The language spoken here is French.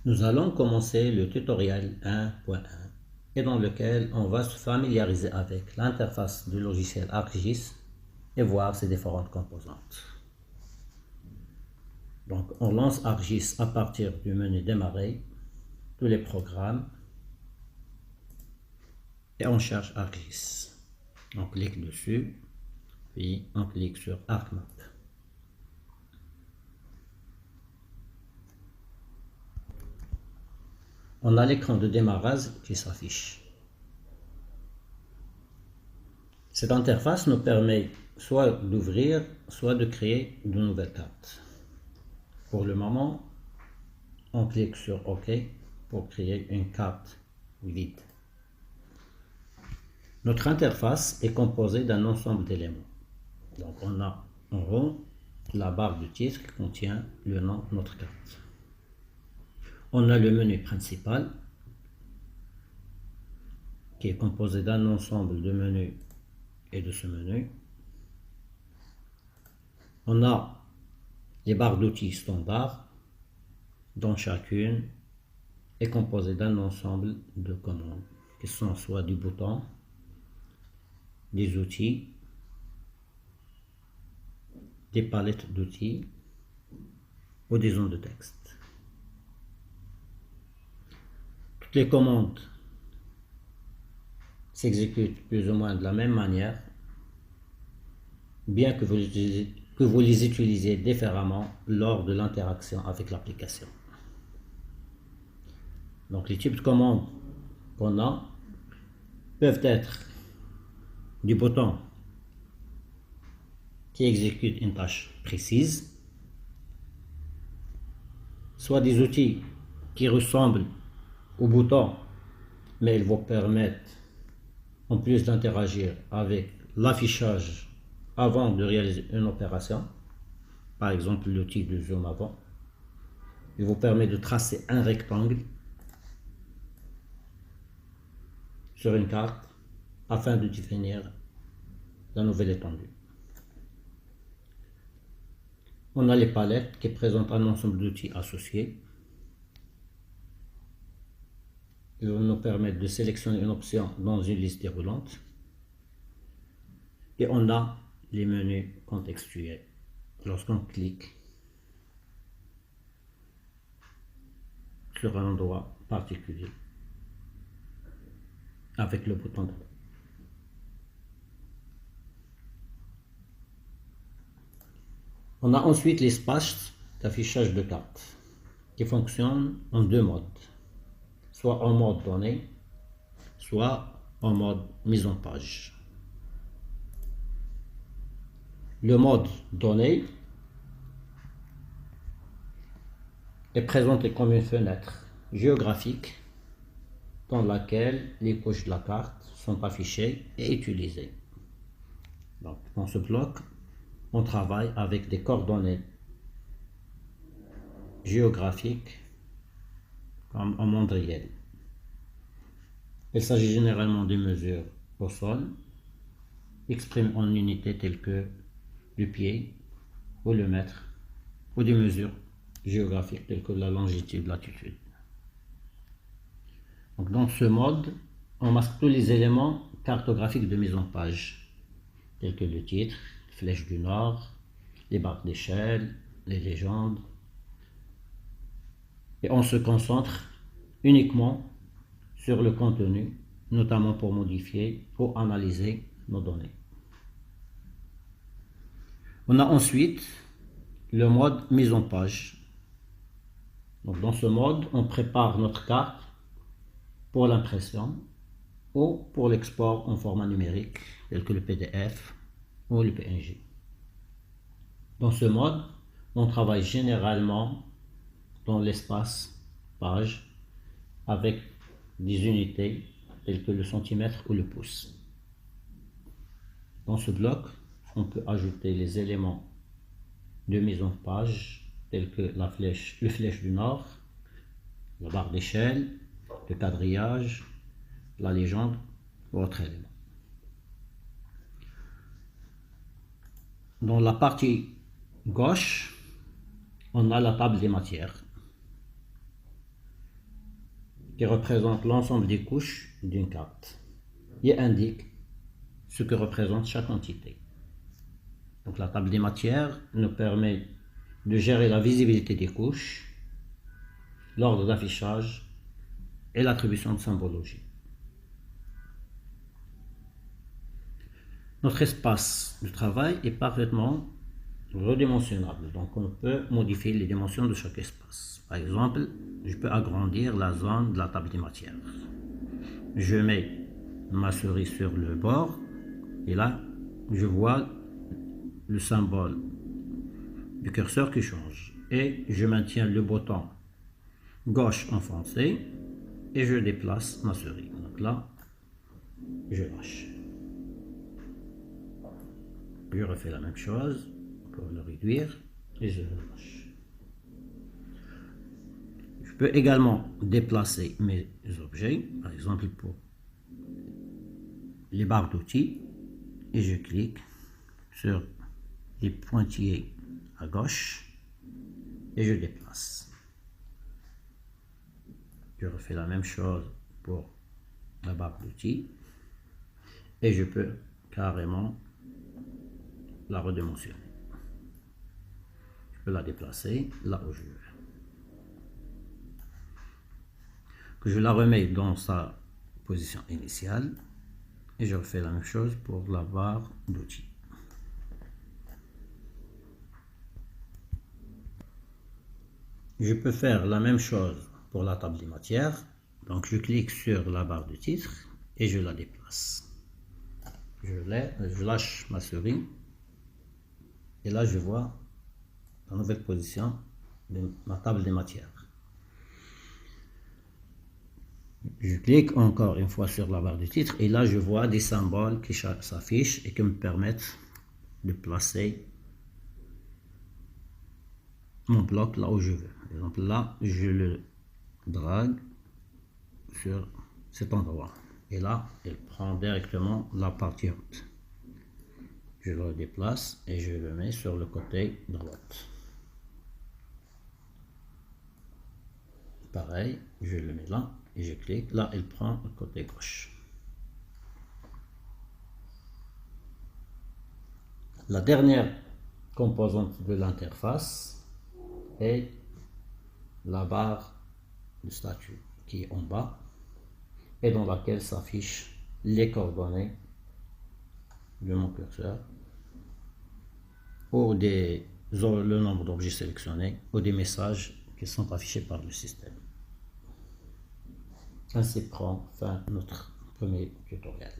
Nous allons commencer le tutoriel 1.1 et dans lequel on va se familiariser avec l'interface du logiciel ArcGIS et voir ses différentes composantes. Donc on lance ArcGIS à partir du menu Démarrer, tous les programmes et on cherche ArcGIS. On clique dessus, puis on clique sur ArcMap. On a l'écran de démarrage qui s'affiche. Cette interface nous permet soit d'ouvrir, soit de créer de nouvelles cartes. Pour le moment, on clique sur OK pour créer une carte vide. Notre interface est composée d'un ensemble d'éléments. Donc on a en haut la barre de titre qui contient le nom de notre carte. On a le menu principal qui est composé d'un ensemble de menus et de ce menu. On a les barres d'outils standards dont chacune est composée d'un ensemble de commandes qui sont soit du bouton, des outils, des palettes d'outils ou des zones de texte. Toutes les commandes s'exécutent plus ou moins de la même manière, bien que vous les utilisiez différemment lors de l'interaction avec l'application. Donc les types de commandes qu'on a peuvent être du bouton qui exécute une tâche précise, soit des outils qui ressemblent au bouton, mais ils vous permettent en plus d'interagir avec l'affichage avant de réaliser une opération. Par exemple, l'outil de zoom avant. Il vous permet de tracer un rectangle sur une carte afin de définir la nouvelle étendue. On a les palettes qui présentent un ensemble d'outils associés. Ils vont nous permettre de sélectionner une option dans une liste déroulante. Et on a les menus contextuels. Lorsqu'on clique sur un endroit particulier avec le bouton droit. On a ensuite l'espace d'affichage de cartes qui fonctionne en deux modes, soit en mode données, soit en mode mise en page. Le mode données est présenté comme une fenêtre géographique dans laquelle les couches de la carte sont affichées et utilisées. Donc, dans ce bloc, on travaille avec des coordonnées géographiques comme en monde réel. Il s'agit généralement de mesures au sol, exprimées en unités telles que le pied ou le mètre, ou des mesures géographiques telles que la longitude, latitude. Donc dans ce mode, on masque tous les éléments cartographiques de mise en page, tels que le titre, flèche du nord, les barres d'échelle, les légendes. Et on se concentre uniquement sur le contenu, notamment pour modifier ou analyser nos données. On a ensuite le mode mise en page. Donc dans ce mode, on prépare notre carte pour l'impression ou pour l'export en format numérique, tel que le PDF ou le PNG. Dans ce mode, on travaille généralement dans l'espace page avec des unités telles que le centimètre ou le pouce. Dans ce bloc, on peut ajouter les éléments de mise en page tels que le flèche du nord, la barre d'échelle, le quadrillage, la légende ou autre élément. Dans la partie gauche, on a la table des matières. qui représente l'ensemble des couches d'une carte et indique ce que représente chaque entité. Donc la table des matières nous permet de gérer la visibilité des couches, l'ordre d'affichage et l'attribution de symbologie. Notre espace de travail est parfaitement redimensionnable, donc on peut modifier les dimensions de chaque espace. Par exemple, je peux agrandir la zone de la table des matières. Je mets ma souris sur le bord et là, je vois le symbole du curseur qui change. Et je maintiens le bouton gauche enfoncé et je déplace ma souris. Donc là, je lâche. Je refais la même chose pour le réduire et je relâche. Je peux également déplacer mes objets, par exemple pour les barres d'outils, et je clique sur les pointillés à gauche et je déplace. Je refais la même chose pour la barre d'outils et je peux carrément la redimensionner. Je peux la déplacer là où je veux. Que je la remets dans sa position initiale et je refais la même chose pour la barre d'outils. Je peux faire la même chose pour la table des matières. Donc je clique sur la barre de titre et je la déplace. Je lâche ma souris et là je vois la nouvelle position de ma table des matières. Je clique encore une fois sur la barre de titre et là je vois des symboles qui s'affichent et qui me permettent de placer mon bloc là où je veux. Par exemple là je le drague sur cet endroit et là il prend directement la partie haute. Je le déplace et je le mets sur le côté droit. Pareil, je le mets là et je clique, là il prend le côté gauche. La dernière composante de l'interface est la barre de statut qui est en bas et dans laquelle s'affichent les coordonnées de mon curseur ou le nombre d'objets sélectionnés ou des messages qui sont affichés par le système. Ainsi prend fin notre premier tutoriel.